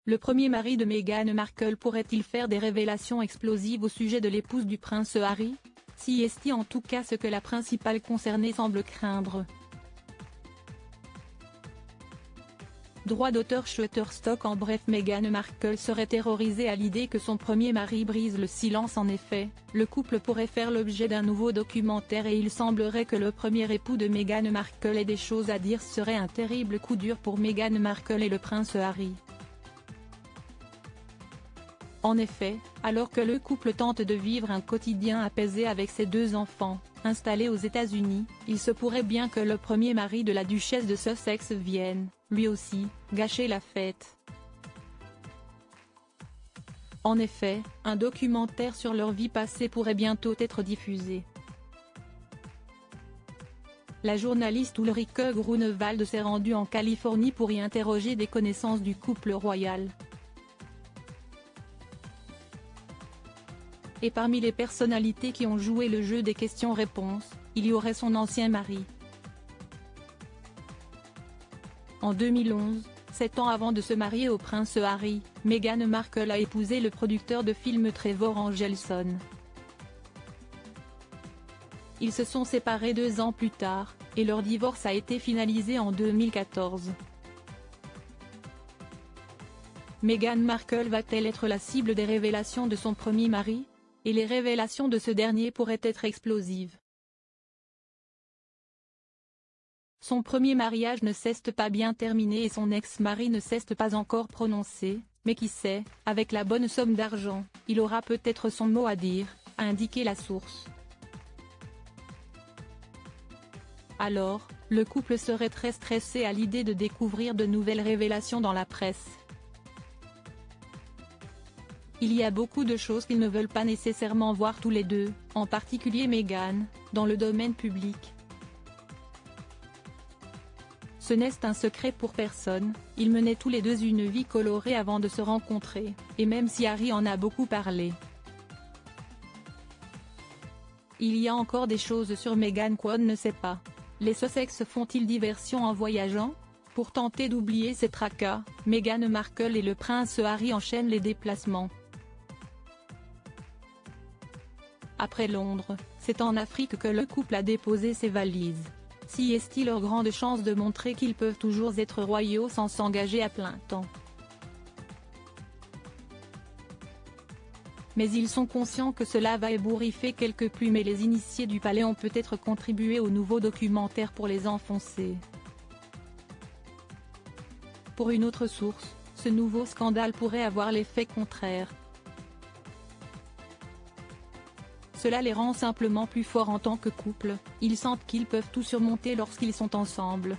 Le premier mari de Meghan Markle pourrait-il faire des révélations explosives au sujet de l'épouse du prince Harry? Si est en tout cas ce que la principale concernée semble craindre. Droit d'auteur Shutterstock. En bref, Meghan Markle serait terrorisée à l'idée que son premier mari brise le silence. En effet, le couple pourrait faire l'objet d'un nouveau documentaire et il semblerait que le premier époux de Meghan Markle ait des choses à dire. Ce serait un terrible coup dur pour Meghan Markle et le prince Harry. En effet, alors que le couple tente de vivre un quotidien apaisé avec ses 2 enfants, installés aux États-Unis, il se pourrait bien que le premier mari de la duchesse de Sussex vienne, lui aussi, gâcher la fête. En effet, un documentaire sur leur vie passée pourrait bientôt être diffusé. La journaliste Ulrike Grunewald s'est rendue en Californie pour y interroger des connaissances du couple royal. Et parmi les personnalités qui ont joué le jeu des questions-réponses, il y aurait son ancien mari. En 2011, 7 ans avant de se marier au prince Harry, Meghan Markle a épousé le producteur de films Trevor Angelson. Ils se sont séparés 2 ans plus tard, et leur divorce a été finalisé en 2014. Meghan Markle va-t-elle être la cible des révélations de son premier mari? Et les révélations de ce dernier pourraient être explosives. Son premier mariage ne s'est pas bien terminé et son ex-mari ne s'est pas encore prononcé, mais qui sait, avec la bonne somme d'argent, il aura peut-être son mot à dire, a indiqué la source. Alors, le couple serait très stressé à l'idée de découvrir de nouvelles révélations dans la presse. Il y a beaucoup de choses qu'ils ne veulent pas nécessairement voir tous les deux, en particulier Meghan, dans le domaine public. Ce n'est un secret pour personne, ils menaient tous les deux une vie colorée avant de se rencontrer, et même si Harry en a beaucoup parlé. Il y a encore des choses sur Meghan qu'on ne sait pas. Les Sussex font-ils diversion en voyageant? Pour tenter d'oublier ces tracas, Meghan Markle et le prince Harry enchaînent les déplacements. Après Londres, c'est en Afrique que le couple a déposé ses valises. Si est-il leur grande chance de montrer qu'ils peuvent toujours être royaux sans s'engager à plein temps. Mais ils sont conscients que cela va ébouriffer quelques plumes et les initiés du palais ont peut-être contribué au nouveau documentaire pour les enfoncer. Pour une autre source, ce nouveau scandale pourrait avoir l'effet contraire. Cela les rend simplement plus forts en tant que couple, ils sentent qu'ils peuvent tout surmonter lorsqu'ils sont ensemble.